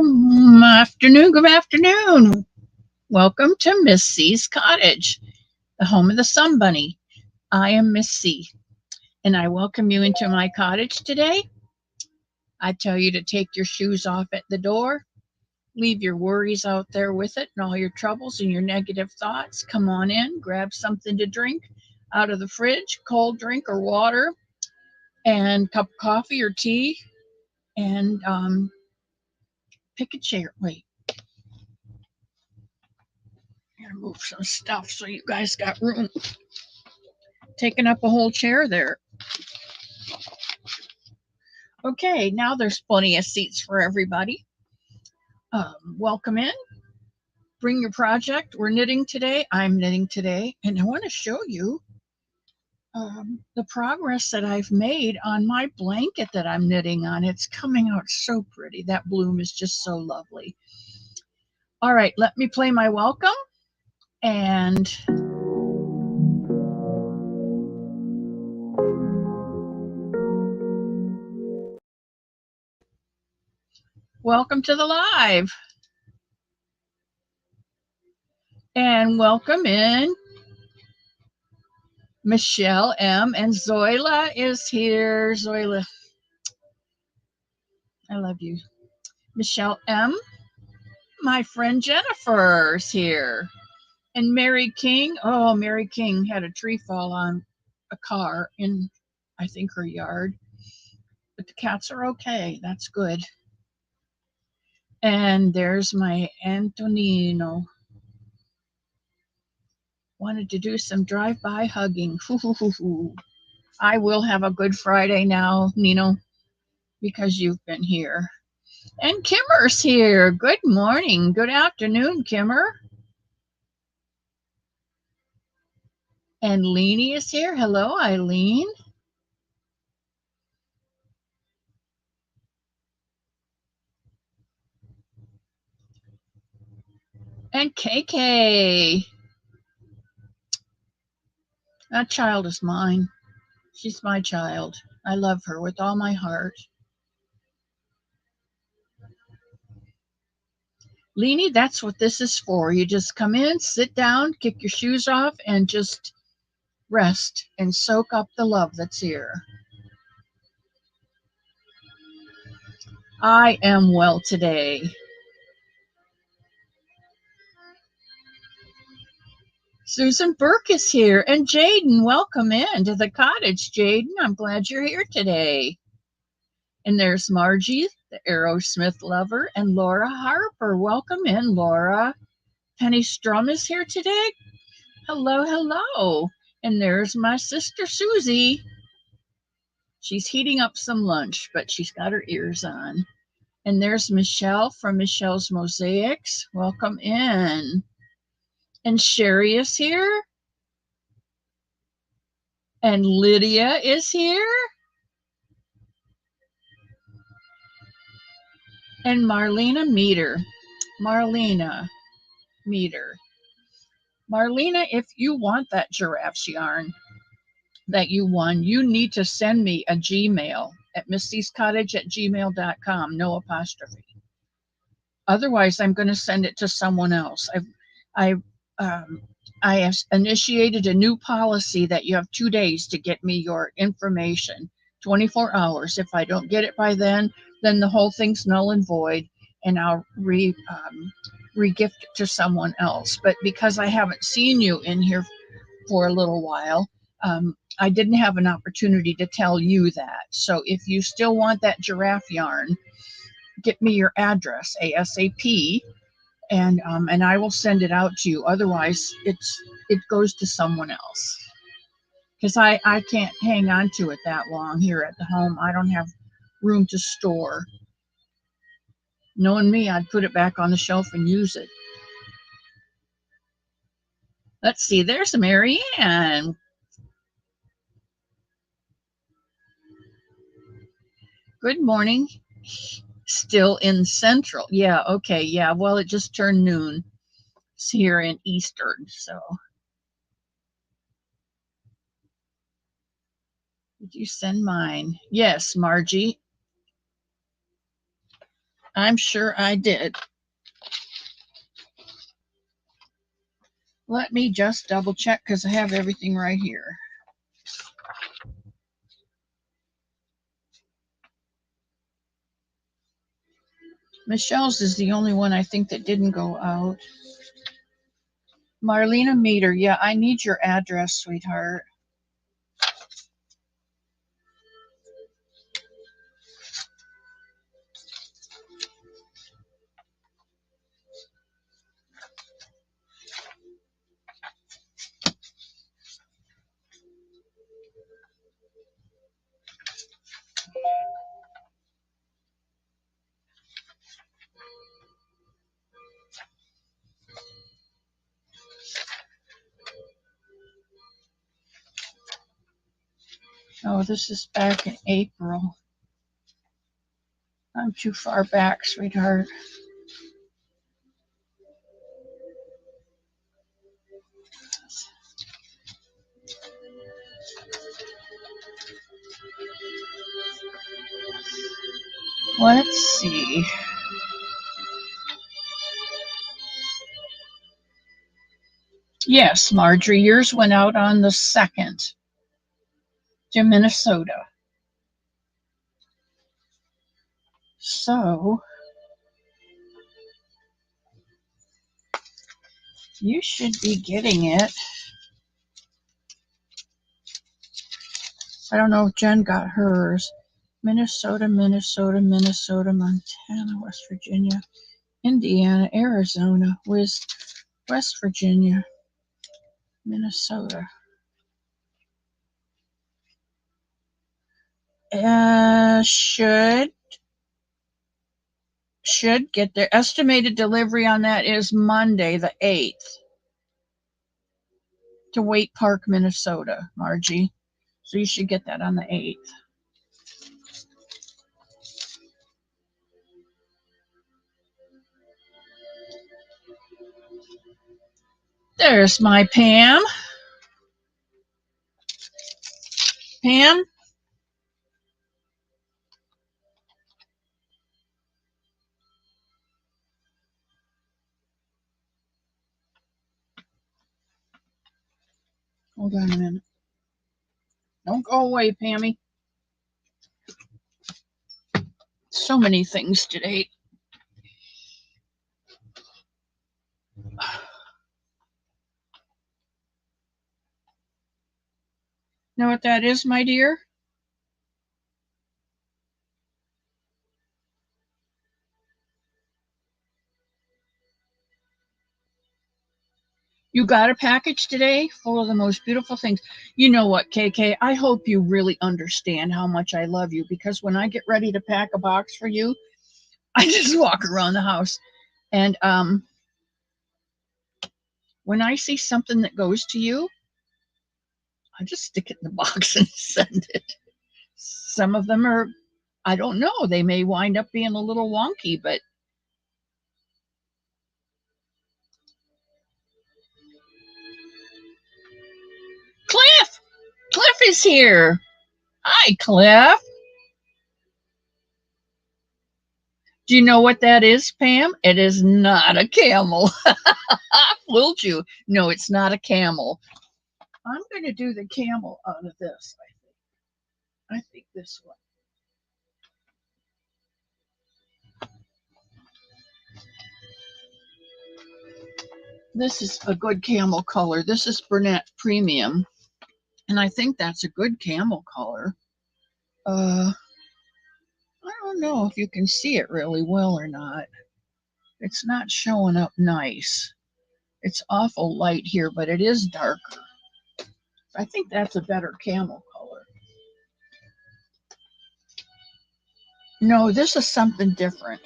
Good afternoon. Welcome to Miss C's Cottage, the home of the Sun Bunny. I am Miss C, and I welcome you into my cottage today. I tell you to take your shoes off at the door, leave your worries out there with it and all your troubles and your negative thoughts. Come on in, grab something to drink out of the fridge, cold drink or water, and cup of coffee or tea, and pick a chair. Wait. Gotta move some stuff so you guys got room. Taking up a whole chair there. Okay, now there's plenty of seats for everybody. Welcome in. Bring your project. We're knitting today. I'm knitting today, and I want to show you the progress that I've made on my blanket that I'm knitting on. It's coming out so pretty. That bloom is just so lovely. All right, let me play my welcome and welcome to the live. And welcome in Michelle M. and Zoila is here. Zoila, I love you. Michelle M. My friend Jennifer's here. And Mary King. Oh, Mary King had a tree fall on a car in, I think, her yard. But the cats are okay. That's good. And there's my Antonino. Wanted to do some drive-by hugging. I will have a good Friday now, Nino, because you've been here. And Kimmer's here. Good morning. Good afternoon, Kimmer. And Leanie is here. Hello, Eileen. And KK. That child is mine. She's my child. I love her with all my heart. Leanie, that's what this is for. You just come in, sit down, kick your shoes off, and just rest and soak up the love that's here. I am well today. Susan Burke is here. And Jaden, welcome in to the cottage, Jaden. I'm glad you're here today. And there's Margie, the Aerosmith lover, and Laura Harper. Welcome in, Laura. Penny Strum is here today. Hello, hello. And there's my sister, Susie. She's heating up some lunch, but she's got her ears on. And there's Michelle from Michelle's Mosaics. Welcome in. And Sherry is here. And Lydia is here. And Marlena Meter. Marlena Meter. Marlena, if you want that giraffe's yarn that you won, you need to send me a Gmail at missyscottage@gmail.com, no apostrophe. Otherwise, I'm going to send it to someone else. I have initiated a new policy that you have 2 days to get me your information, 24 hours. If I don't get it by then the whole thing's null and void, and I'll re-gift it to someone else. But because I haven't seen you in here for a little while, I didn't have an opportunity to tell you that. So if you still want that giraffe yarn, get me your address ASAP, and I will send it out to you. Otherwise, it goes to someone else, because I can't hang on to it that long here at the home. I don't have room to store. Knowing me, I'd put it back on the shelf and use it. Let's see, there's Mary Ann. Good morning. Still in Central. Yeah, okay, yeah. Well, it just turned noon. It's here in Eastern, so. Did you send mine? Yes, Margie. I'm sure I did. Let me just double check because I have everything right here. Michelle's is the only one I think that didn't go out. Marlena Meter, yeah, I need your address, sweetheart. Oh, this is back in April. I'm too far back, sweetheart. Let's see. Yes, Marjorie, yours went out on the 2nd to Minnesota. So you should be getting it. I don't know if Jen got hers. Minnesota, Minnesota, Minnesota, Montana, West Virginia, Indiana, Arizona, West Virginia, Minnesota. Should get their estimated delivery on that is Monday the 8th to Waite Park, Minnesota, Margie. So you should get that on the 8th. There's my Pam. Pam? Hold on a minute. Don't go away, Pammy. So many things today. Know what that is, my dear? You got a package today full of the most beautiful things. You know what, KK? I hope you really understand how much I love you, because when I get ready to pack a box for you, I just walk around the house and when I see something that goes to you, I just stick it in the box and send it. Some of them are, I don't know, they may wind up being a little wonky, but Cliff! Cliff is here. Hi, Cliff. Do you know what that is, Pam? It is not a camel. I fooled you. No, it's not a camel. I'm going to do the camel out of this, I think. I think this one. This is a good camel color. This is Burnett Premium, and I think that's a good camel color. I don't know if you can see it really well or not. It's not showing up nice. It's awful light here, but it is darker. I think that's a better camel color. No, this is something different.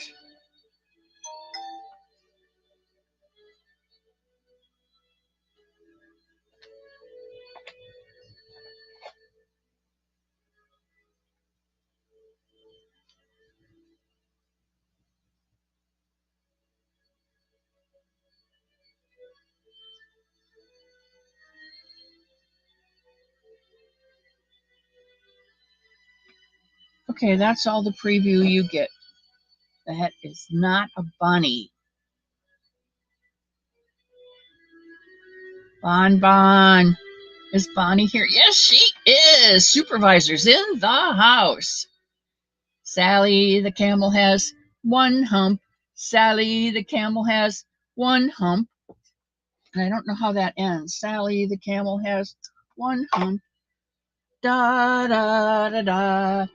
Okay, that's all the preview you get. That is not a bunny. Bon Bon. Is Bonnie here? Yes, she is. Supervisor's in the house. Sally the camel has one hump. Sally the camel has one hump. And I don't know how that ends. Sally the camel has one hump. Da da da da.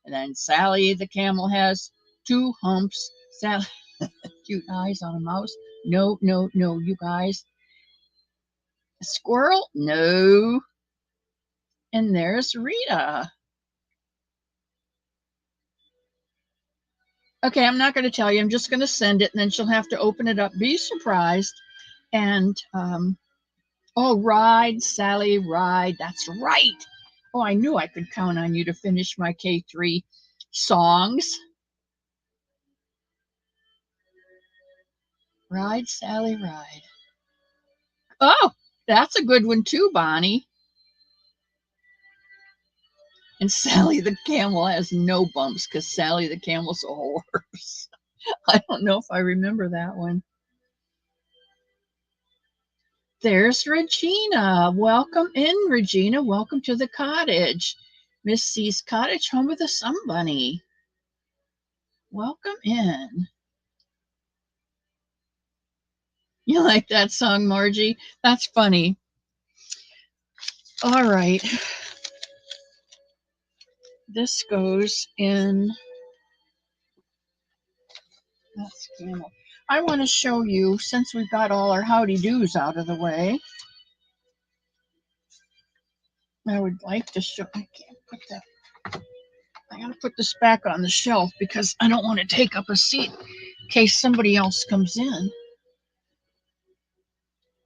And then Sally the camel has two humps. Sally, cute eyes on a mouse. No, no, no, you guys. A squirrel? No. And there's Rita. Okay, I'm not going to tell you. I'm just going to send it, and then she'll have to open it up. Be surprised. And, oh, ride, Sally, ride. That's right. Oh, I knew I could count on you to finish my K3 songs. Ride, Sally, ride. Oh, that's a good one too, Bonnie. And Sally the camel has no bumps because Sally the camel's a horse. I don't know if I remember that one. There's Regina. Welcome in, Regina. Welcome to the cottage. Miss C's cottage, home with the sun bunny. Welcome in. You like that song, Margie? That's funny. All right. This goes in. That's camel. I want to show you, since we've got all our howdy doos out of the way, I would like to show. I can't put that. I gotta put this back on the shelf because I don't want to take up a seat in case somebody else comes in.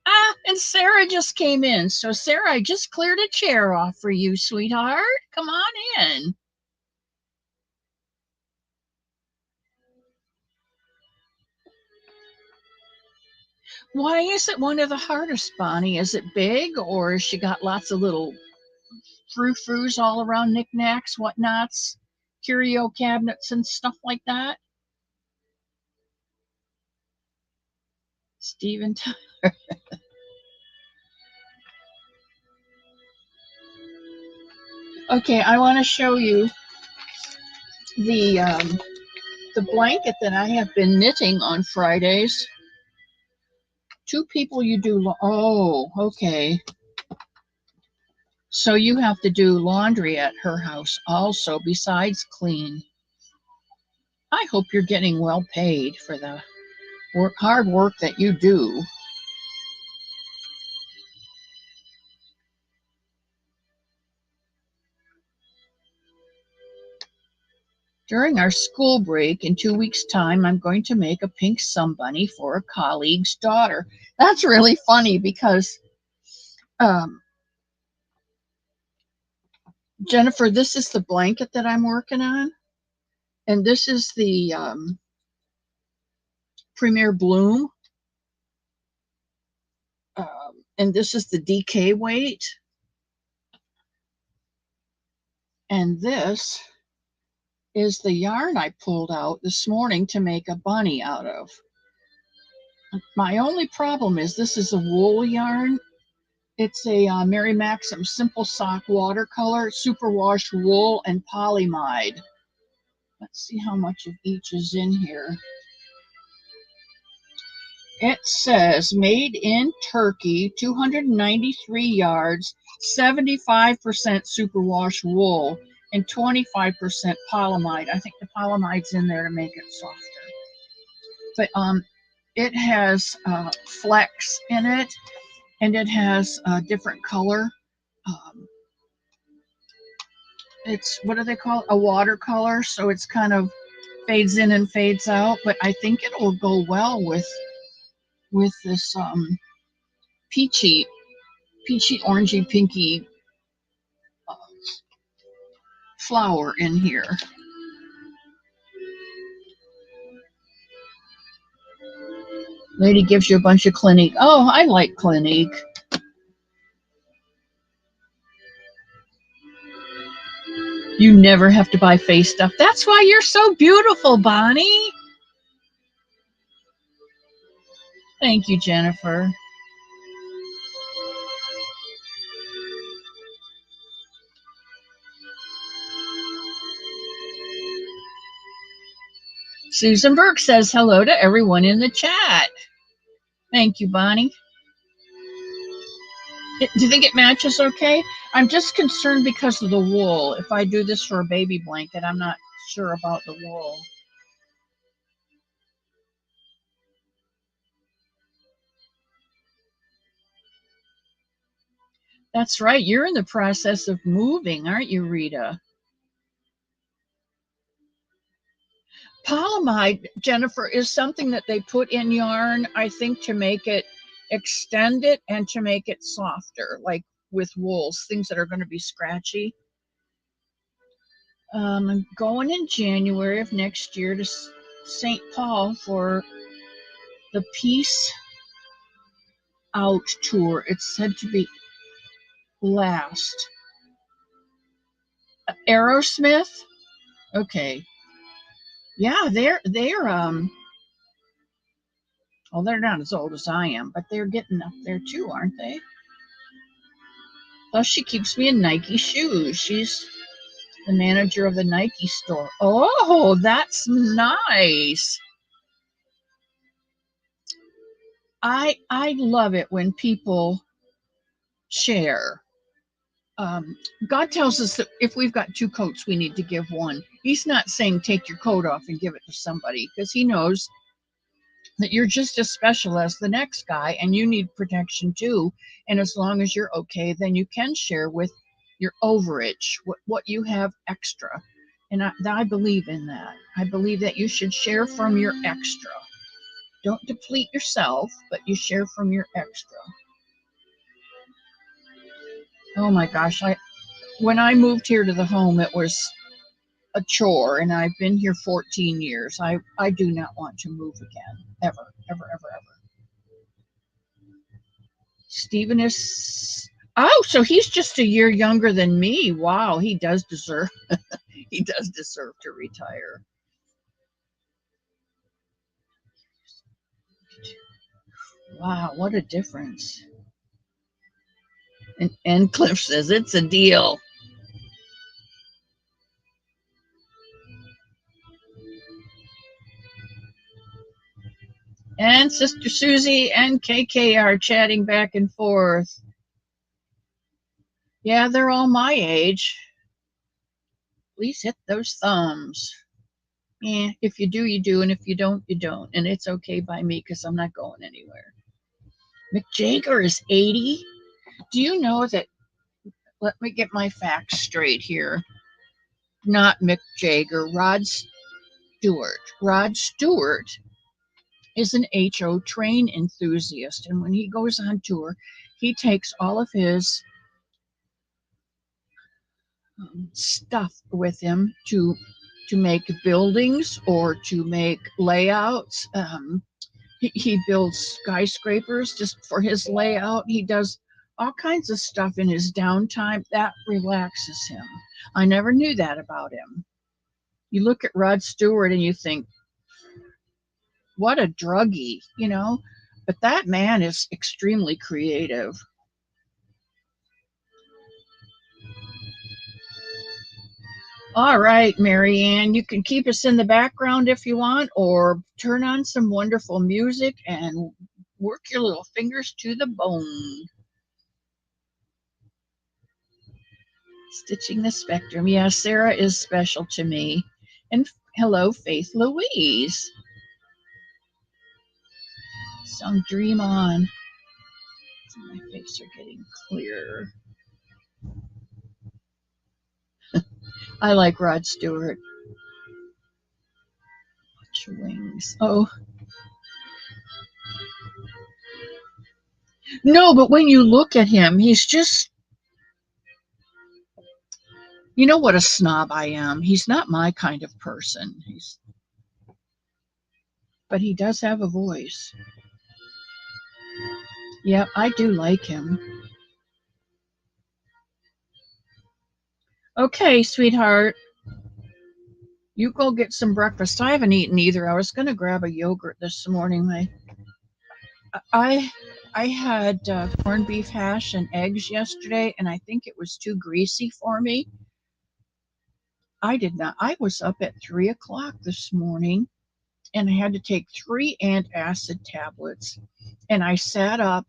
Ah, and Sarah just came in. So Sarah, I just cleared a chair off for you, sweetheart. Come on in. Why is it one of the hardest, Bonnie? Is it big, or has she got lots of little frou-frous all around, knickknacks, whatnots, curio cabinets and stuff like that? Stephen Tyler. Okay, I want to show you the blanket that I have been knitting on Fridays. Two people you do. Oh, okay. So you have to do laundry at her house also, besides clean. I hope you're getting well paid for the hard work that you do. During our school break in 2 weeks' time, I'm going to make a pink sun bunny for a colleague's daughter. That's really funny because, Jennifer, this is the blanket that I'm working on. And this is the Premier Bloom. And this is the DK weight. And this is the yarn I pulled out this morning to make a bunny out of. My only problem is this is a wool yarn. It's a Mary Maxim Simple Sock watercolor, superwash wool, and polyamide. Let's see how much of each is in here. It says made in Turkey, 293 yards, 75% superwash wool, and 25% polyamide. I think the polyamide's in there to make it softer. But it has flecks in it, and it has a different color. It's, what do they call it? A watercolor, so it's kind of fades in and fades out. But I think it will go well with this peachy, orangey, pinky flower in here. Lady gives you a bunch of Clinique. Oh, I like Clinique. You never have to buy face stuff. That's why you're so beautiful, Bonnie. Thank you, Jennifer. Susan Burke says hello to everyone in the chat. Thank you, Bonnie. Do you think it matches okay? I'm just concerned because of the wool. If I do this for a baby blanket, I'm not sure about the wool. That's right. You're in the process of moving, aren't you, Rita? Polyamide, Jennifer, is something that they put in yarn, I think, to make it extend it and to make it softer, like with wools, things that are going to be scratchy. I'm going in January of next year to St. Paul for the Peace Out tour. It's said to be last. Aerosmith? Okay. Yeah, well, they're not as old as I am, but they're getting up there too, aren't they? Plus, she keeps me in Nike shoes. She's the manager of the Nike store. Oh, that's nice. I love it when people share. God tells us that if we've got two coats, we need to give one. He's not saying take your coat off and give it to somebody, because he knows that you're just as special as the next guy and you need protection too. And as long as you're okay, then you can share with your overage, what you have extra. And I believe in that. I believe that you should share from your extra. Don't deplete yourself, but you share from your extra. Oh my gosh, when I moved here to the home, it was a chore, and I've been here 14 years. I do not want to move again, ever, ever, ever, ever. Stephen is, oh, so he's just a year younger than me. Wow, he does deserve he does deserve to retire. Wow, what a difference. And Cliff says it's a deal. And Sister Susie and KK are chatting back and forth. Yeah, they're all my age. Please hit those thumbs. Yeah, if you do, you do, and if you don't, you don't. And it's okay by me because I'm not going anywhere. Mick Jagger is 80. Do you know that? Let me get my facts straight here. Not Mick Jagger, Rod Stewart. Rod Stewart is an HO train enthusiast, and when he goes on tour, he takes all of his stuff with him to make buildings or to make layouts. He builds skyscrapers just for his layout. He does all kinds of stuff in his downtime that relaxes him. I never knew that about him. You look at Rod Stewart and you think, what a druggie, but that man is extremely creative. All right, Marianne, you can keep us in the background if you want, or turn on some wonderful music and work your little fingers to the bone. Stitching the Spectrum. Yeah, Sarah is special to me. And hello, Faith Louise. Some Dream On. My face are getting clearer. I like Rod Stewart. Watch Wings. Oh. No, but when you look at him, he's just, you know what a snob I am. He's not my kind of person. But he does have a voice. Yeah, I do like him. Okay, sweetheart, you go get some breakfast. I haven't eaten either. I was going to grab a yogurt this morning. I I had corned beef hash and eggs yesterday, and I think it was too greasy for me. I did not. I was up at 3 o'clock this morning, and I had to take 3 antacid tablets. And I sat up.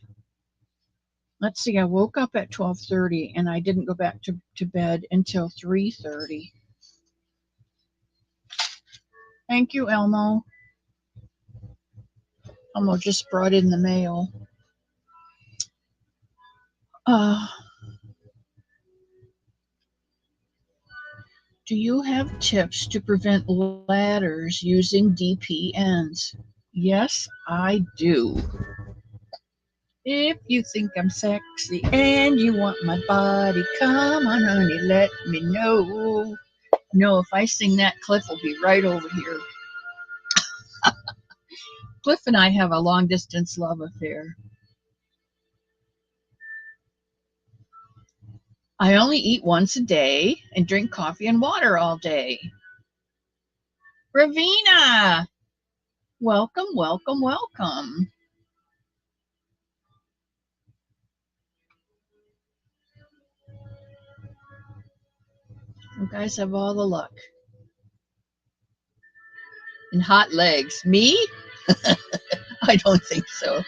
Let's see. I woke up at 12:30, and I didn't go back to bed until 3:30. Thank you, Elmo. Elmo just brought in the mail. Uh, do you have tips to prevent ladders using DPNs? Yes, I do. If you think I'm sexy and you want my body, come on, honey, let me know. No, if I sing that, Cliff will be right over here. Cliff and I have a long distance love affair. I only eat once a day and drink coffee and water all day. Ravina, welcome, welcome, welcome. You guys have all the luck. And hot legs. Me? I don't think so.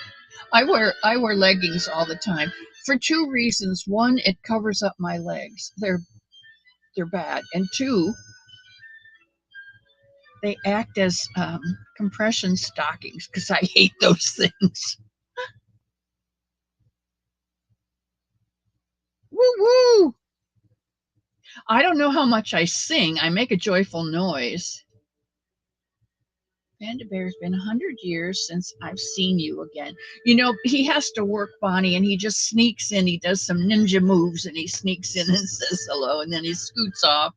I wear leggings all the time for two reasons. One, it covers up my legs. They're bad. And two, they act as compression stockings because I hate those things. Woo woo! I don't know how much I sing. I make a joyful noise. Panda Bear's been 100 years since I've seen you again. You know, he has to work, Bonnie, and he just sneaks in. He does some ninja moves and he sneaks in and says hello and then he scoots off.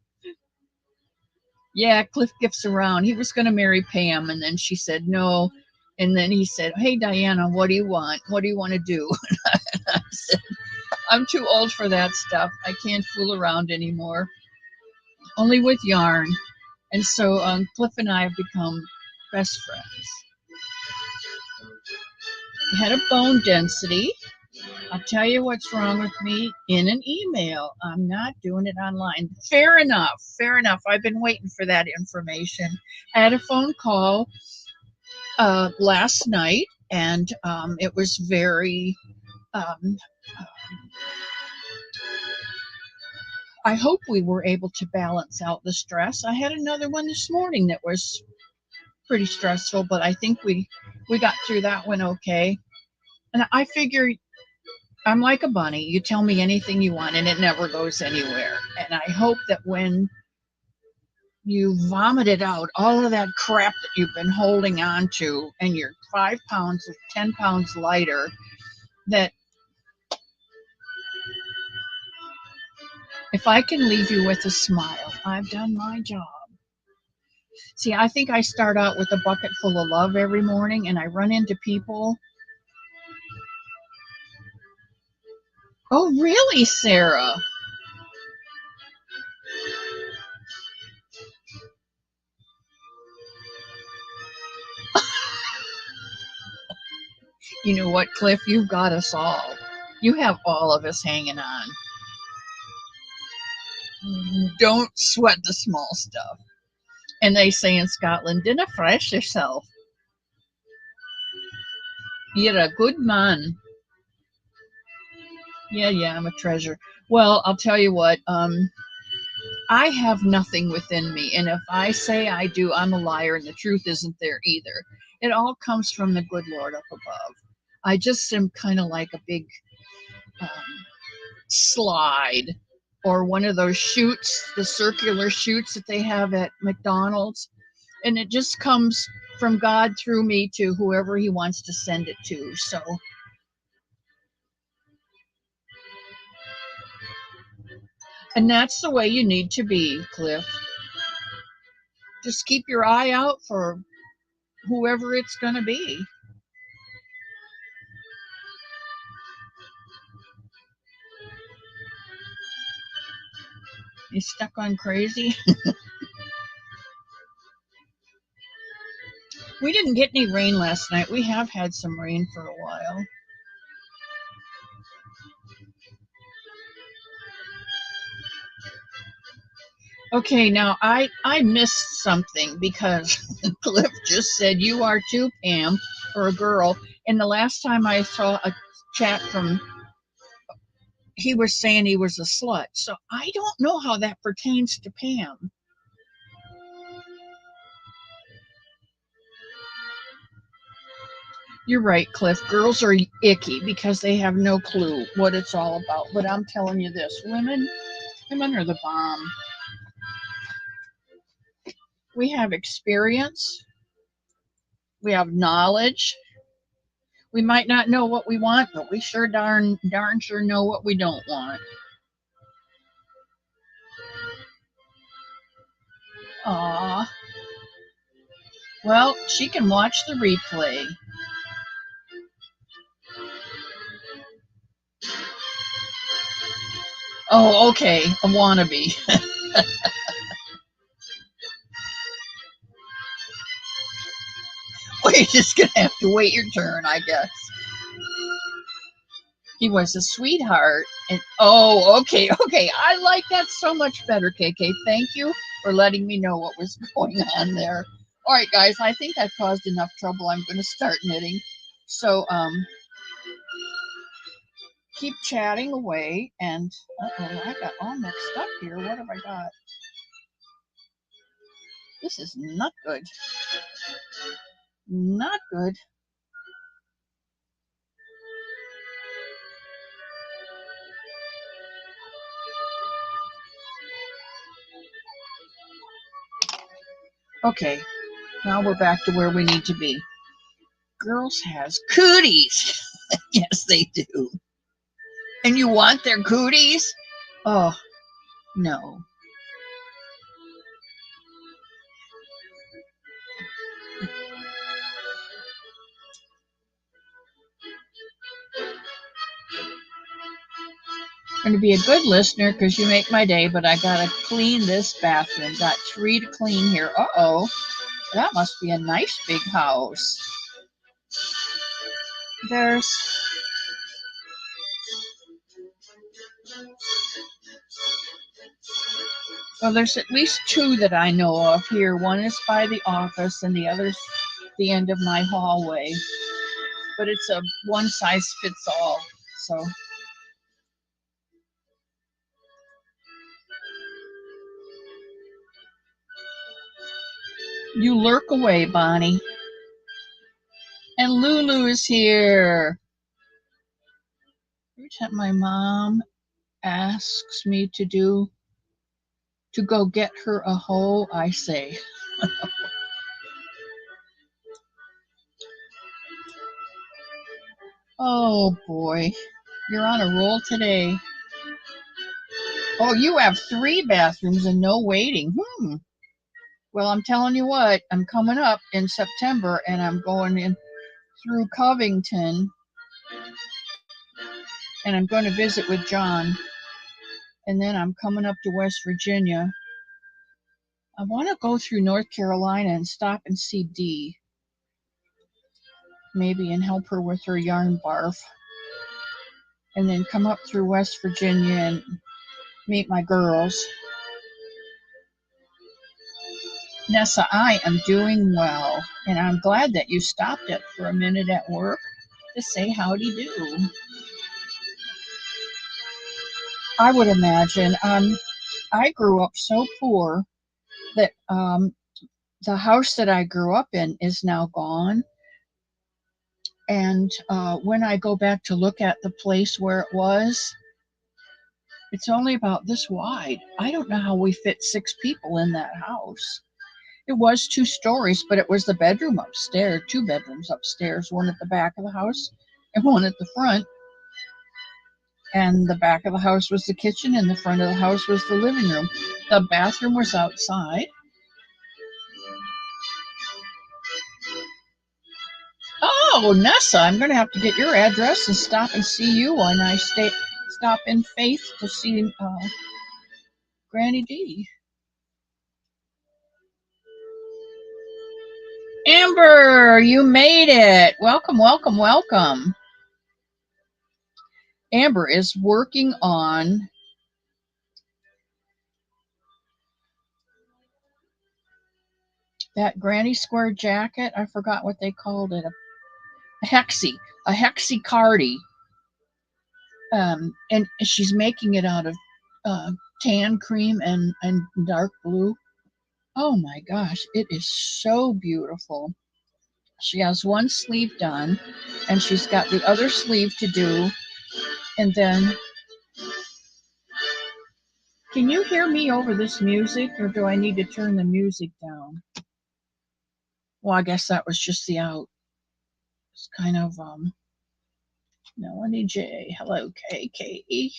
Yeah, Cliff gets around. He was going to marry Pam and then she said no. And then he said, "Hey, Diana, what do you want? What do you want to do?" And I said, "I'm too old for that stuff. I can't fool around anymore, only with yarn." And so Cliff and I have become best friends. We had a bone density. I'll tell you what's wrong with me in an email. I'm not doing it online. Fair enough. Fair enough. I've been waiting for that information. I had a phone call last night, and it was very. Um, I hope we were able to balance out the stress. I had another one this morning that was pretty stressful, but I think we got through that one okay. And I figure I'm like a bunny. You tell me anything you want, and it never goes anywhere. And I hope that when you vomited out all of that crap that you've been holding on to, and you're 5 pounds or 10 pounds lighter, that if I can leave you with a smile, I've done my job. See, I think I start out with a bucket full of love every morning, and I run into people. Oh, really, Sarah? You know what, Cliff? You've got us all. You have all of us hanging on. Don't sweat the small stuff. And they say in Scotland, dinna fresh yourself. You're a good man. Yeah, yeah, I'm a treasure. Well, I'll tell you what, I have nothing within me. And if I say I do, I'm a liar and the truth isn't there either. It all comes from the good Lord up above. I just am kind of like a big um, slide or one of those chutes, the circular chutes that they have at McDonald's. And it just comes from God through me to whoever he wants to send it to. So, and that's the way you need to be, Cliff. Just keep your eye out for whoever it's going to be. You stuck on crazy? We didn't get any rain last night. We have had some rain for a while. Okay, now I missed something because Cliff just said you are too, Pam, for a girl. And the last time I saw a chat from, he was saying he was a slut. So I don't know how that pertains to Pam. You're right, Cliff. Girls are icky because they have no clue what it's all about. But I'm telling you this, women are the bomb. We have experience, we have knowledge. We might not know what we want, but we sure darn sure know what we don't want. Aw. Well, she can watch the replay. Oh, okay. A wannabe. Well, you're just gonna have to wait your turn, I guess. He was a sweetheart. And oh, okay. I like that so much better, KK. Thank you for letting me know what was going on there. All right, guys, I think I caused enough trouble. I'm going to start knitting. So, keep chatting away. And uh-oh, I got all mixed up here. What have I got? This is not good. Not good. Okay, now we're back to where we need to be. Girls has cooties. Yes, they do. And you want their cooties? Oh, no. I'm going to be a good listener because you make my day, but I got to clean this bathroom. Got 3 to clean here. Uh-oh. That must be a nice big house. There's there's at least 2 that I know of here. One is by the office and the other's the end of my hallway. But it's a one size fits all. So you lurk away, Bonnie. And Lulu is here. Every time my mom asks me to go get her a hoe, I say. Oh boy, you're on a roll today. Oh, you have 3 bathrooms and no waiting. Well, I'm telling you what, I'm coming up in September and I'm going in through Covington and I'm going to visit with John. And then I'm coming up to West Virginia. I want to go through North Carolina and stop and see Dee. Maybe and help her with her yarn barf. And then come up through West Virginia and meet my girls. Nessa, I am doing well, and I'm glad that you stopped it for a minute at work to say howdy do. I would imagine. I grew up so poor that the house that I grew up in is now gone. And when I go back to look at the place where it was, it's only about this wide. I don't know how we fit 6 people in that house. It was 2 stories, but it was the bedroom upstairs, 2 bedrooms upstairs, one at the back of the house and one at the front. And the back of the house was the kitchen and the front of the house was the living room. The bathroom was outside. Oh, Nessa, I'm going to have to get your address and stop and see you when I stop in Faith to see Granny D. Amber, you made it. Welcome, welcome, welcome. Amber is working on that granny square jacket. I forgot what they called it. A hexie cardi. And she's making it out of tan cream and dark blue. Oh my gosh, it is so beautiful. She has one sleeve done, and she's got the other sleeve to do. And then, can you hear me over this music, or do I need to turn the music down? Well, I guess that was just the out. It's kind of, Melanie J. Hello, KKE.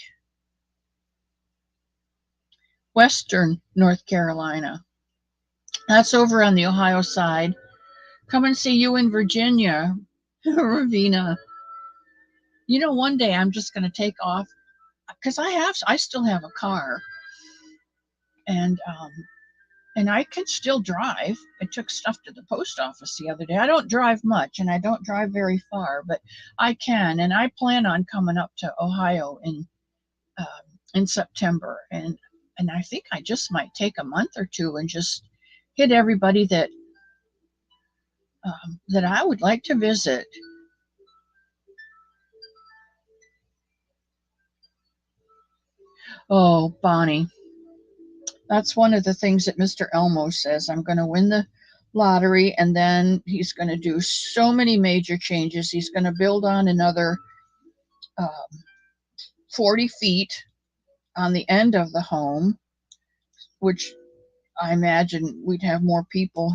Western North Carolina. That's over on the Ohio side. Come and see you in Virginia, Ravina. You know, one day I'm just going to take off because I still have a car, and I can still drive. I took stuff to the post office the other day. I don't drive much, and I don't drive very far, but I can, and I plan on coming up to Ohio in September, and I think I just might take a month or two and just hit everybody that I would like to visit. Oh, Bonnie, that's one of the things that Mr. Elmo says. I'm going to win the lottery, and then he's going to do so many major changes. He's going to build on another 40 feet on the end of the home, which I imagine we'd have more people.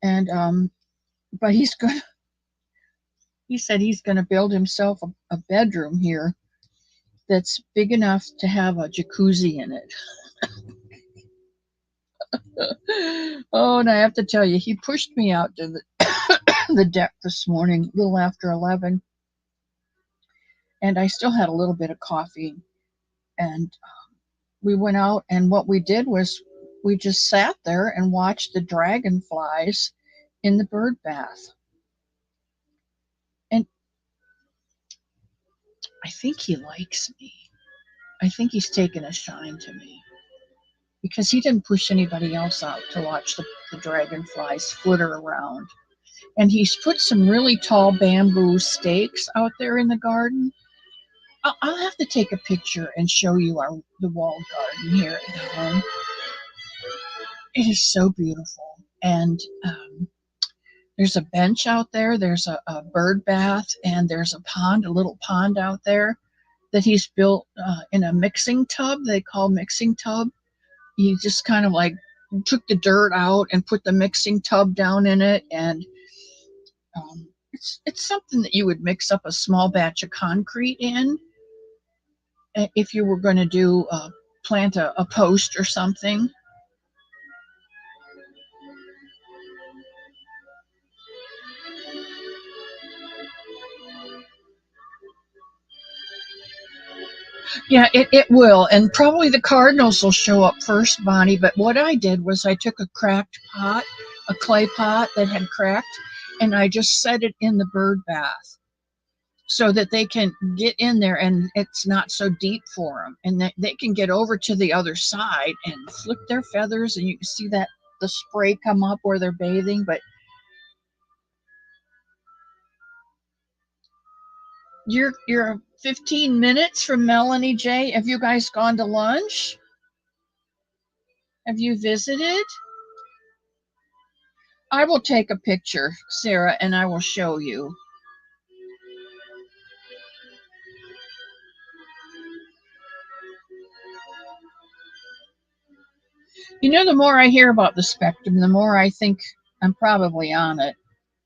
And but he said he's going to build himself a bedroom here that's big enough to have a jacuzzi in it. Oh, and I have to tell you, he pushed me out to the deck this morning, a little after 11, and I still had a little bit of coffee. And we went out, and what we did was we just sat there and watched the dragonflies in the bird bath. And I think he likes me. I think he's taken a shine to me because he didn't push anybody else out to watch the dragonflies flitter around. And he's put some really tall bamboo stakes out there in the garden. I'll have to take a picture and show you the walled garden here at home. It is so beautiful. And there's a bench out there. There's a bird bath, and there's a little pond out there that he's built in a mixing tub. They call mixing tub. He just kind of like took the dirt out and put the mixing tub down in it, and it's something that you would mix up a small batch of concrete in if you were going to do plant a post or something. Yeah, it will. And probably the cardinals will show up first, Bonnie. But what I did was I took a cracked pot, a clay pot that had cracked, and I just set it in the bird bath so that they can get in there and it's not so deep for them. And they can get over to the other side and flip their feathers, and you can see that the spray come up where they're bathing. But you're 15 minutes from Melanie J. Have you guys gone to lunch? Have you visited? I will take a picture, Sarah, and I will show you. You know, the more I hear about the spectrum, the more I think I'm probably on it.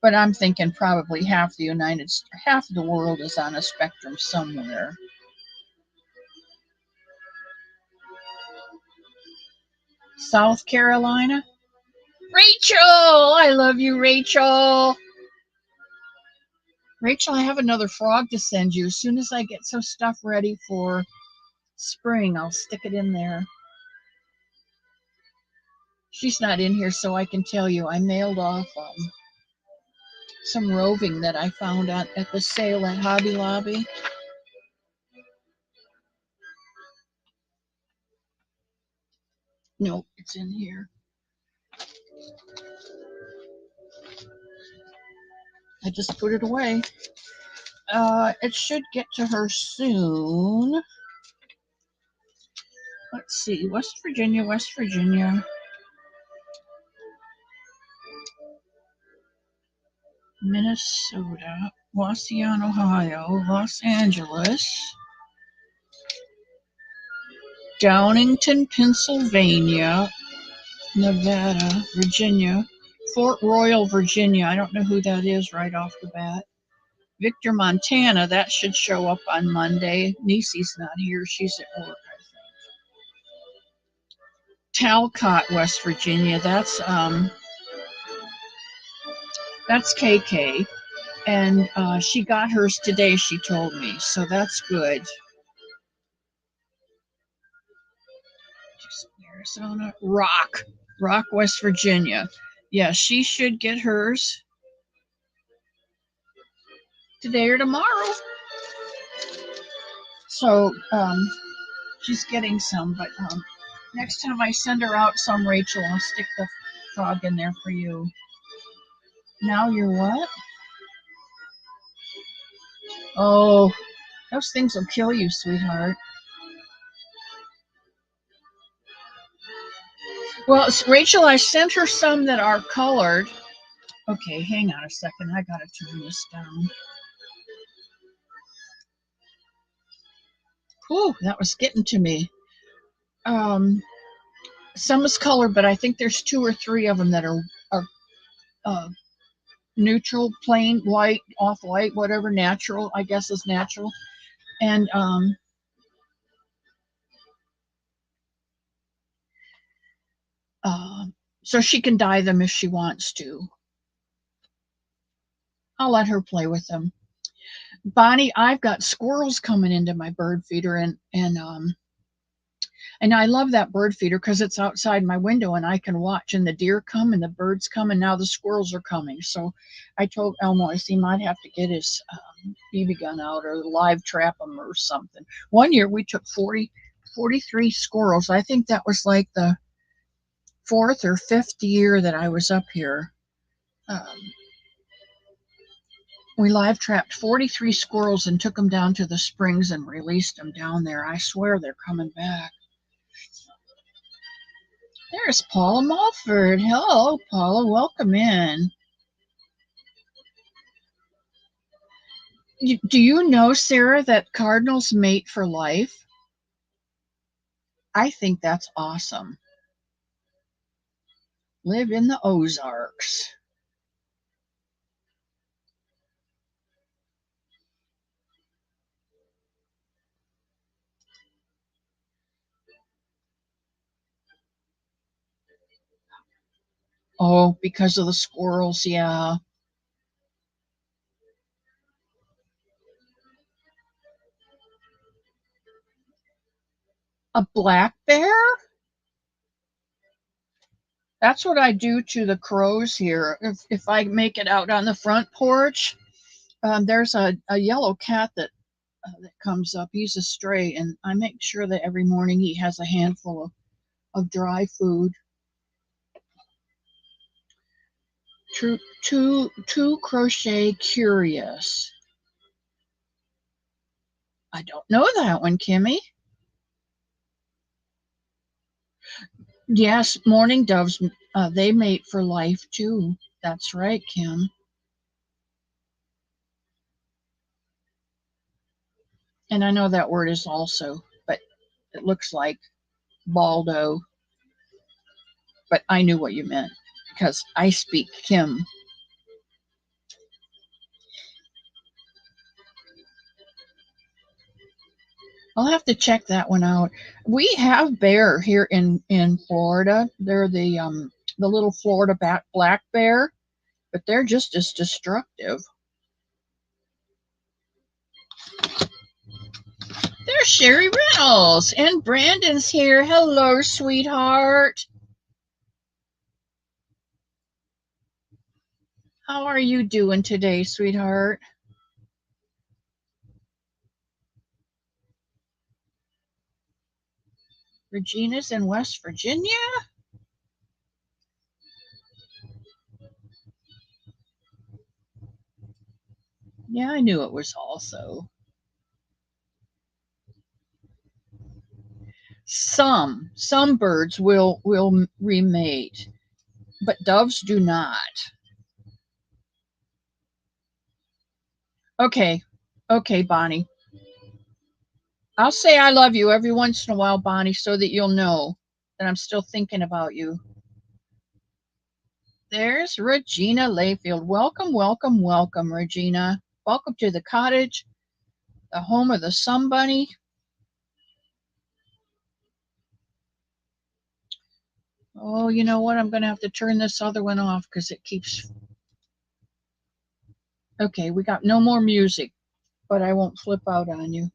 But I'm thinking probably half of the world is on a spectrum somewhere. South Carolina? Rachel! I love you, Rachel. Rachel, I have another frog to send you. As soon as I get some stuff ready for spring, I'll stick it in there. She's not in here, so I can tell you I mailed off some roving that I found at the sale at Hobby Lobby. No, it's in here. I just put it away. It should get to her soon. Let's see, West Virginia, Minnesota, Wauseon, Ohio, Los Angeles, Downingtown, Pennsylvania, Nevada, Virginia, Fort Royal, Virginia. I don't know who that is right off the bat. Victor, Montana. That should show up on Monday. Niecy's not here. She's at work, I think. Talcott, West Virginia. That's KK. And she got hers today, she told me. So that's good. Arizona. Rock, West Virginia. Yeah, she should get hers today or tomorrow. So she's getting some, but next time I send her out some, Rachel, I'll stick the frog in there for you. Now you're what? Oh, those things will kill you, sweetheart. Well, Rachel, I sent her some that are colored. Okay, hang on a second. I gotta turn this down. Whew, that was getting to me. Some is colored, but I think there's 2 or 3 of them that are neutral, plain white, off-white, whatever, natural, I guess is natural. And so she can dye them if she wants to. I'll let her play with them. Bonnie, I've got squirrels coming into my bird feeder, and I love that bird feeder because it's outside my window and I can watch, and the deer come and the birds come, and now the squirrels are coming. So I told Elmo he might have to get his BB gun out or live trap them or something. One year we took 43 squirrels. I think that was like the 4th or 5th year that I was up here. We live trapped 43 squirrels and took them down to the springs and released them down there. I swear they're coming back. There's Paula Mulford. Hello, Paula. Welcome in. Do you know, Sarah, that cardinals mate for life? I think that's awesome. Live in the Ozarks. Oh, because of the squirrels, yeah. A black bear? That's what I do to the crows here. If I make it out on the front porch, there's a yellow cat that comes up. He's a stray, and I make sure that every morning he has a handful of dry food. Two crochet curious. I don't know that one, Kimmy. Yes, mourning doves, they mate for life too. That's right, Kim. And I know that word is also, but it looks like baldo. But I knew what you meant because I speak Kim. I'll have to check that one out. We have bear here in Florida. They're the little Florida black bear, but they're just as destructive. There's Sherry Reynolds and Brandon's here. Hello, sweetheart. How are you doing today, sweetheart? Regina's in West Virginia? Yeah, I knew it was also. Some birds will remate, but doves do not. Okay. Okay, Bonnie. I'll say I love you every once in a while, Bonnie, so that you'll know that I'm still thinking about you. There's Regina Layfield. Welcome, welcome, welcome, Regina. Welcome to the cottage, the home of the Sun Bunny. Oh, you know what? I'm going to have to turn this other one off because it keeps. Okay, we got no more music, but I won't flip out on you.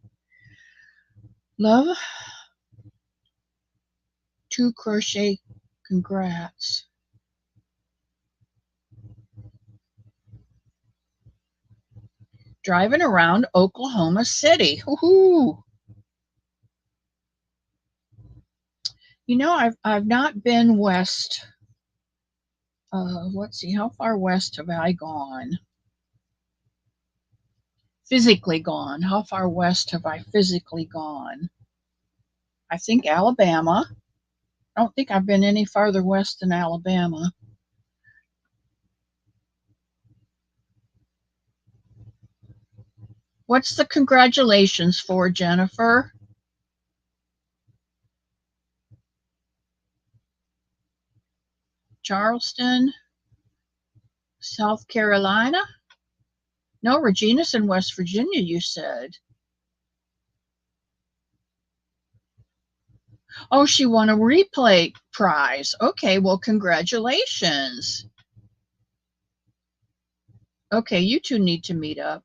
Love, two crochet, congrats. Driving around Oklahoma City. Woohoo! You know, I've not been west. Let's see, how far west have I gone? Physically gone. How far west have I physically gone? I think Alabama. I don't think I've been any farther west than Alabama. What's the congratulations for, Jennifer? Charleston, South Carolina? No, Regina's in West Virginia, you said. Oh, she won a replay prize. Okay, well, congratulations. Okay, you two need to meet up.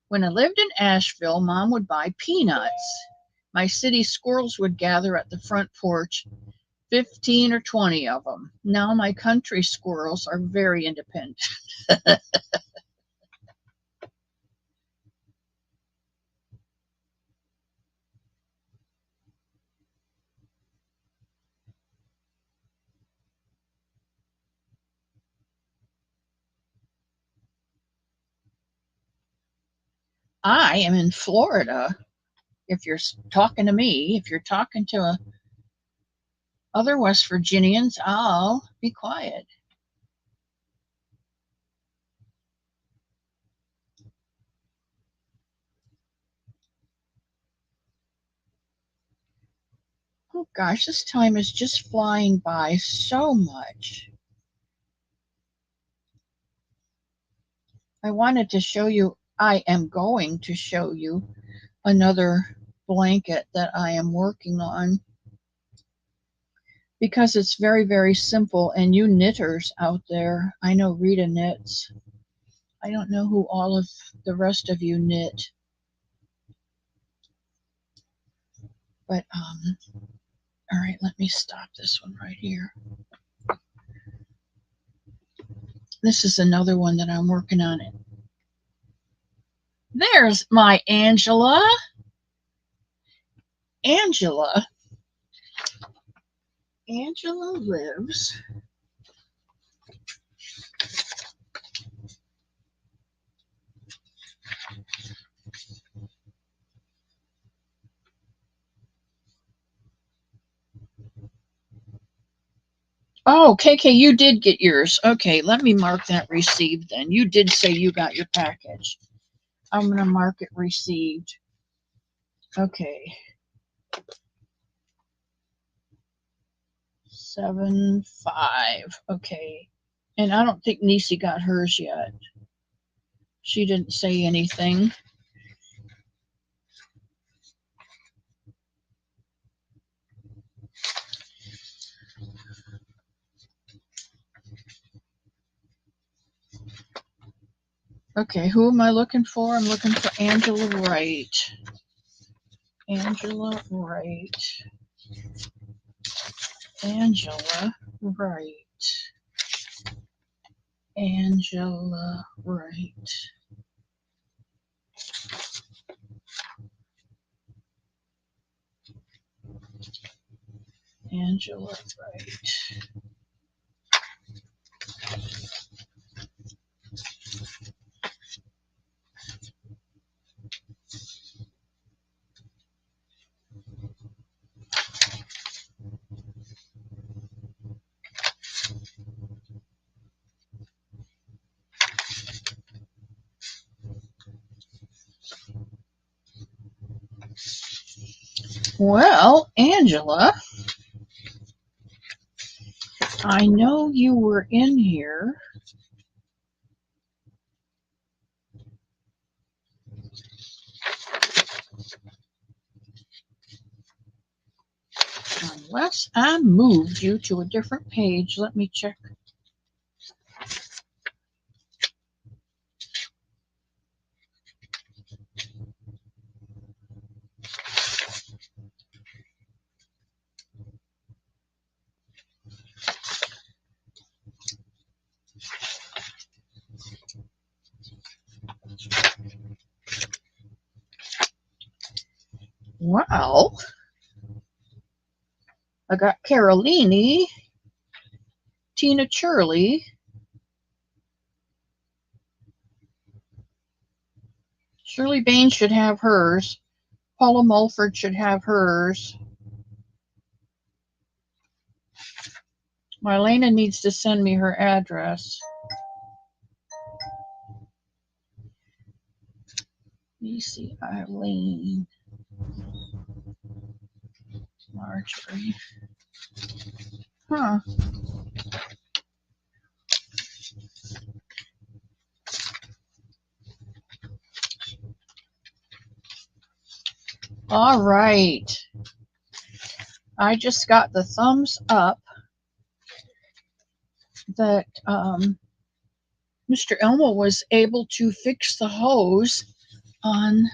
When I lived in Asheville, Mom would buy peanuts. My city squirrels would gather at the front porch, 15 or 20 of them. Now my country squirrels are very independent. I am in Florida. If you're talking to me, if you're talking to other West Virginians, I'll be quiet. Oh gosh, this time is just flying by so much. I wanted to show you, I am going to show you another blanket that I am working on because it's very, very simple. And you knitters out there, I know Rita knits. I don't know who all of the rest of you knit, but all right, let me stop this one right here. This is another one that I'm working on. There's my Angela. Angela. Angela lives. Oh, KK, you did get yours. Okay, let me mark that received then. You did say you got your package. I'm going to mark it received. Okay. 7-5. Okay. And I don't think Nisi got hers yet. She didn't say anything. Okay, who am I looking for? I'm looking for Angela Wright. Angela Wright. Angela Wright. Angela Wright. Angela Wright. Well, Angela, I know you were in here. Unless I moved you to a different page. Let me check. Well, I got Carolini, Tina Shirley, Shirley Baines should have hers. Paula Mulford should have hers. Marlena needs to send me her address. Let me see, Eileen, Marjorie. Huh. All right. I just got the thumbs up that Mr. Elmo was able to fix the hose on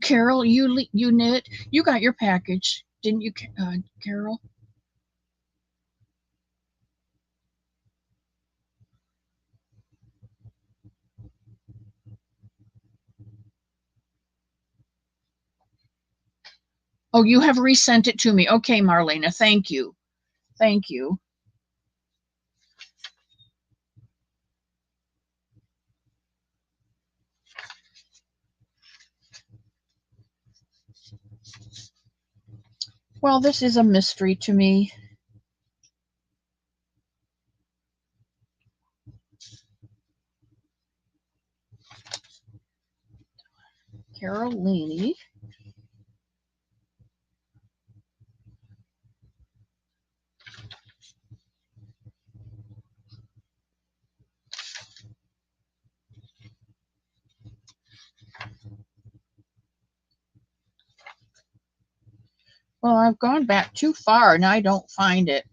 Carol. You knit. You got your package, didn't you, Carol? Oh, you have resent it to me. Okay, Marlena. Thank you. Thank you. Well, this is a mystery to me. Carolini. Well, I've gone back too far and I don't find it.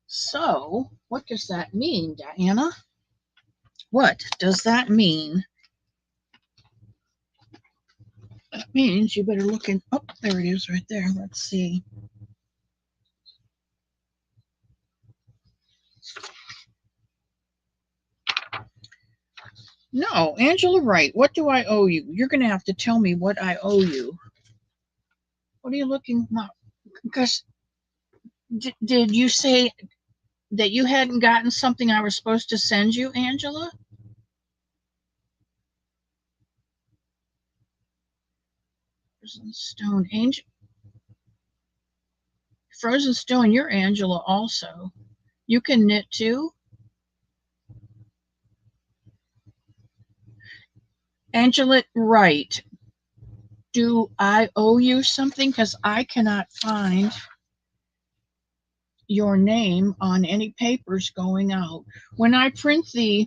So, what does that mean, Diana? What does that mean? That means you better look in. Oh, there it is right there. Let's see. No, Angela Wright, what do I owe you? You're going to have to tell me what I owe you. What are you looking for? Because did you say that you hadn't gotten something I was supposed to send you, Angela? Frozen Stone, Angel. Frozen Stone, you're Angela also. You can knit too? Angela Wright, do I owe you something? Because I cannot find your name on any papers going out. When I print the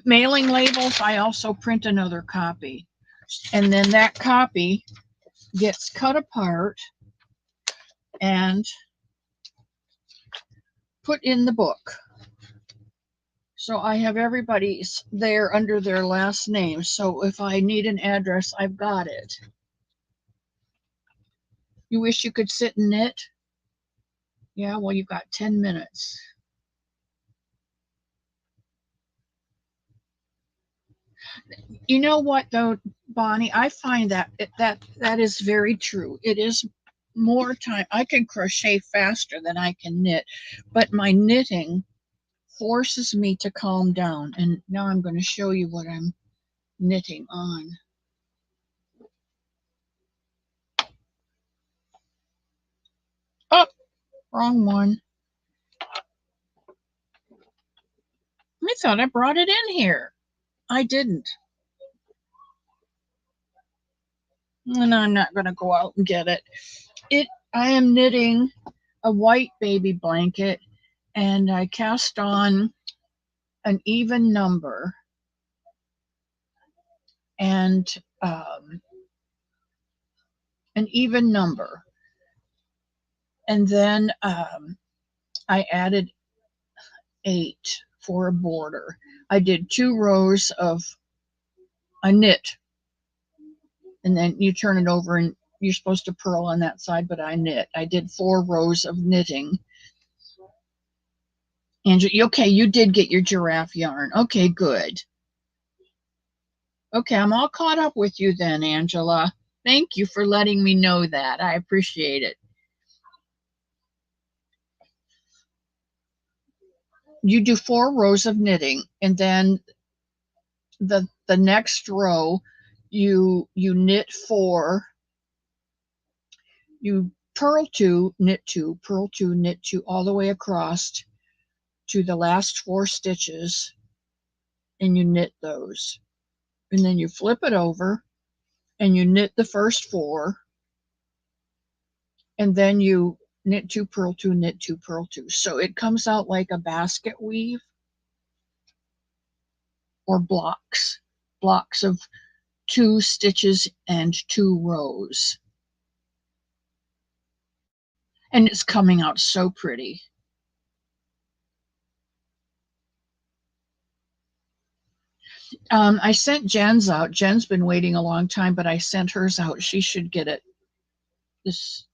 mailing labels, I also print another copy. And then that copy gets cut apart and put in the book. So I have everybody's there under their last name. So if I need an address, I've got it. You wish you could sit and knit? Yeah, well, you've got 10 minutes. You know what, though, Bonnie? I find that is very true. It is more time. I can crochet faster than I can knit, but my knitting forces me to calm down. And now I'm going to show you what I'm knitting on. Oh, wrong one. I thought I brought it in here. I didn't. And I'm not going to go out and get it. I am knitting a white baby blanket, and I cast on an even number and an even number. And then I added 8 for a border. I did 2 rows of a knit, and then you turn it over and you're supposed to purl on that side, but I knit. I did 4 rows of knitting. And okay, you did get your giraffe yarn. Okay, good. Okay, I'm all caught up with you then, Angela. Thank you for letting me know that. I appreciate it. You do 4 rows of knitting, and then the next row you knit 4, you purl 2, knit 2, purl 2, knit 2, all the way across to the last 4 stitches, and you knit those. And then you flip it over and you knit the first 4, and then you knit 2, purl 2, knit 2, purl 2. So it comes out like a basket weave, or blocks of 2 stitches and 2 rows. And it's coming out so pretty. I sent Jen's out. Jen's been waiting a long time, but I sent hers out. She should get it this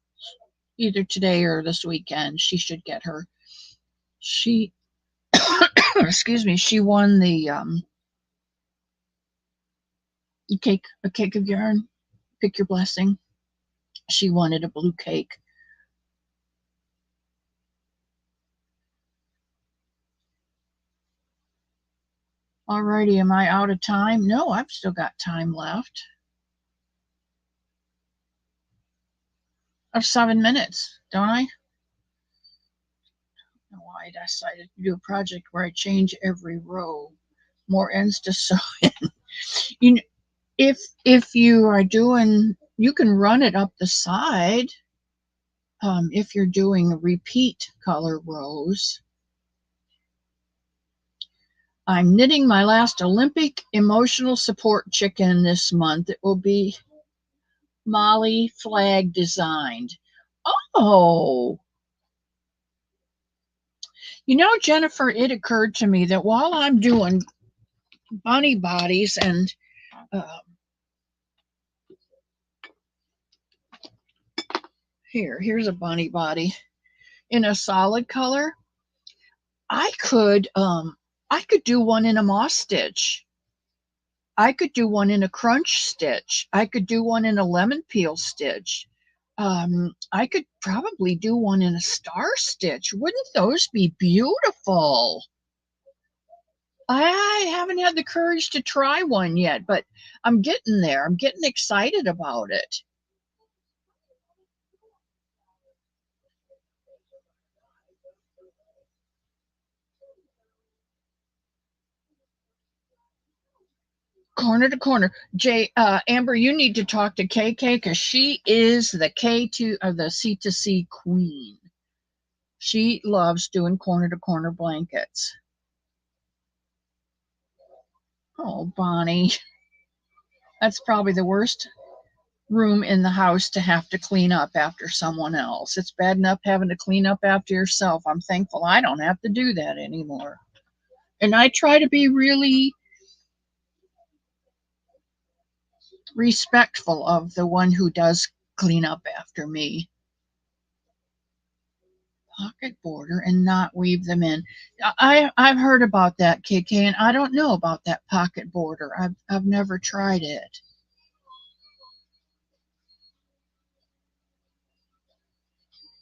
either today or this weekend. She should get her. She excuse me, she won the a cake of yarn. Pick your blessing. She wanted a blue cake. Alrighty, am I out of time? No, I've still got time left. I have 7 minutes, don't I? Why I decided to do a project where I change every row. More ends to sew in. You know, if you are doing, you can run it up the side. If you're doing repeat color rows. I'm knitting my last Olympic emotional support chicken this month. It will be Molly flag designed. Oh, you know, Jennifer, it occurred to me that while I'm doing bunny bodies and here's a bunny body in a solid color, I could do one in a moss stitch. I could do one in a crunch stitch. I could do one in a lemon peel stitch. I could probably do one in a star stitch. Wouldn't those be beautiful? I haven't had the courage to try one yet, but I'm getting there. I'm getting excited about it. Corner to corner. Amber, you need to talk to KK because she is the K2 or the C2C queen. She loves doing corner to corner blankets. Oh, Bonnie, that's probably the worst room in the house to have to clean up after someone else. It's bad enough having to clean up after yourself. I'm thankful I don't have to do that anymore. And I try to be really respectful of the one who does clean up after me. Pocket border and not weave them in. I've heard about that, KK, and I don't know about that pocket border. I've never tried it.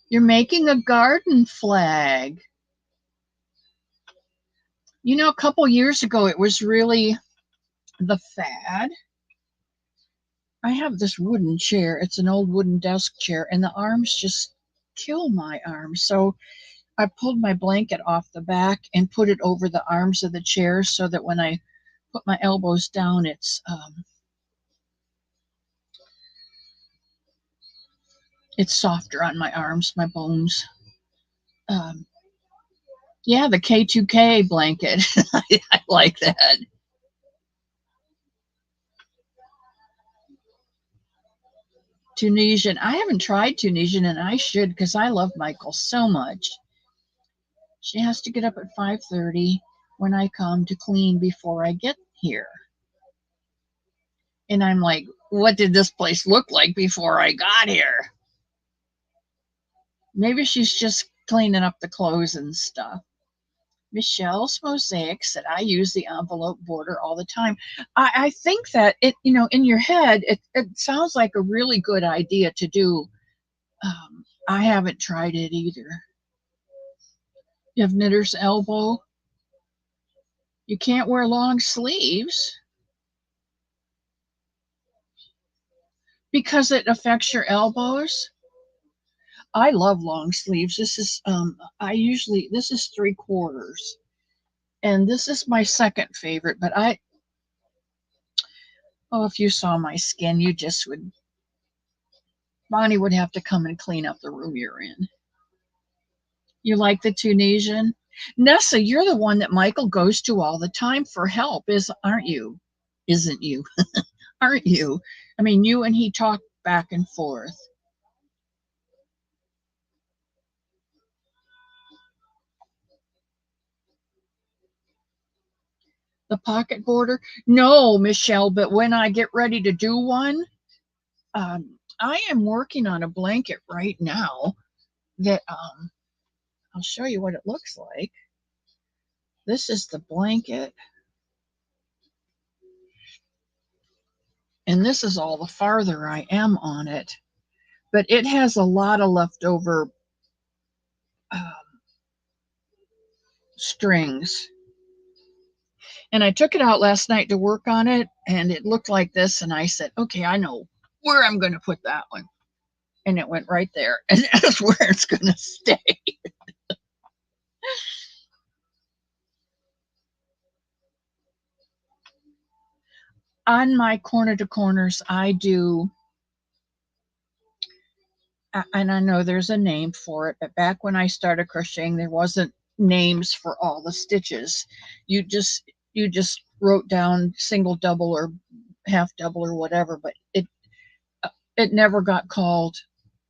You're making a garden flag. You know, a couple years ago, it was really the fad. I have this wooden chair. It's an old wooden desk chair, and the arms just kill my arms. So I pulled my blanket off the back and put it over the arms of the chair so that when I put my elbows down, it's softer on my arms, my bones. Um, yeah, the K2K blanket. I like that. Tunisian. I haven't tried Tunisian, and I should because I love Michael so much. She has to get up at 5:30 when I come to clean before I get here. And I'm like, what did this place look like before I got here? Maybe she's just cleaning up the clothes and stuff. Michelle's Mosaic said, I use the envelope border all the time. I think that in your head, it sounds like a really good idea to do. I haven't tried it either. You have knitter's elbow. You can't wear long sleeves because it affects your elbows. I love long sleeves. This is 3/4, and this is my second favorite. But if you saw my skin, you just would. Bonnie would have to come and clean up the room you're in. You like the Tunisian? Nessa, you're the one that Michael goes to all the time for help, aren't you? Isn't you? Aren't you? I mean, you and he talk back and forth. The pocket border? No, Michelle, but when I get ready to do one, I am working on a blanket right now that I'll show you what it looks like. This is the blanket, and this is all the farther I am on it. But it has a lot of leftover um, strings. And I took it out last night to work on it, and it looked like this. And I said, okay, I know where I'm going to put that one. And it went right there. And that's where it's going to stay. On my corner to corners, I do, and I know there's a name for it, but back when I started crocheting, there wasn't names for all the stitches. You just wrote down single, double, or half double or whatever, but it never got called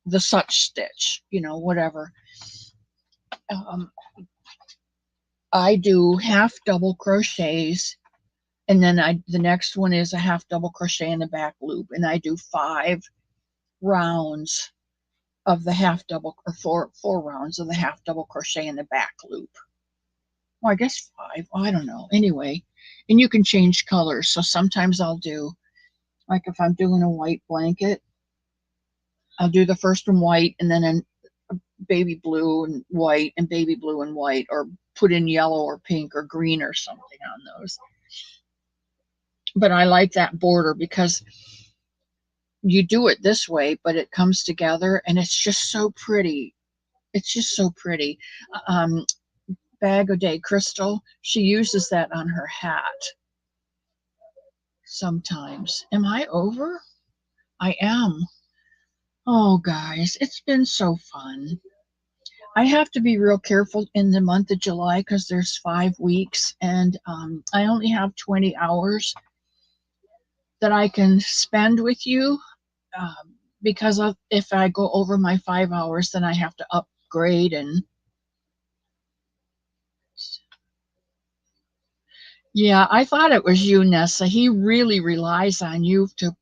the such stitch, whatever. Um, I do half double crochets, and then the next one is a half double crochet in the back loop, and I do 5 rounds of the half double, or four rounds of the half double crochet in the back loop. Well, I guess 5. I don't know. Anyway, and you can change colors. So sometimes I'll do, like if I'm doing a white blanket, I'll do the first one white, and then a baby blue and white, and baby blue and white, or put in yellow or pink or green or something on those. But I like that border because you do it this way, but it comes together and it's just so pretty. It's just so pretty. Um, Bag o' Day Crystal, she uses that on her hat sometimes. Am I over? I am. Oh, guys, it's been so fun. I have to be real careful in the month of July because there's 5 weeks, and I only have 20 hours that I can spend with you. because of, if I go over my 5 hours, then I have to upgrade. And yeah, I thought it was you, Nessa. He really relies on you to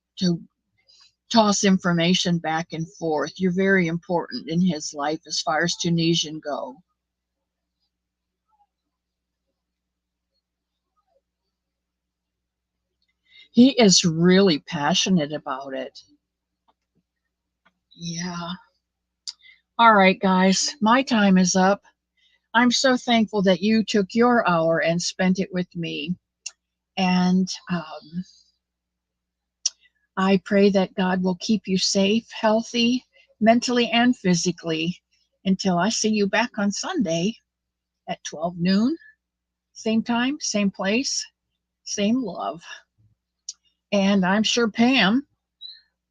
toss information back and forth. You're very important in his life as far as Tunisian go. He is really passionate about it. Yeah. All right, guys, my time is up. I'm so thankful that you took your hour and spent it with me. And I pray that God will keep you safe, healthy, mentally and physically until I see you back on Sunday at 12 noon. Same time, same place, same love. And I'm sure Pam,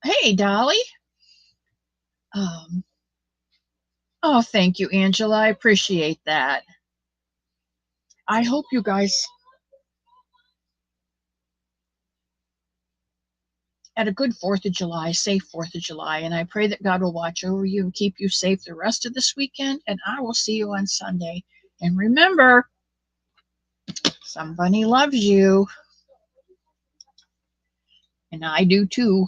hey, Dolly. Um, oh, thank you, Angela. I appreciate that. I hope you guys had a good 4th of July, safe 4th of July. And I pray that God will watch over you and keep you safe the rest of this weekend. And I will see you on Sunday. And remember, somebody loves you. And I do too.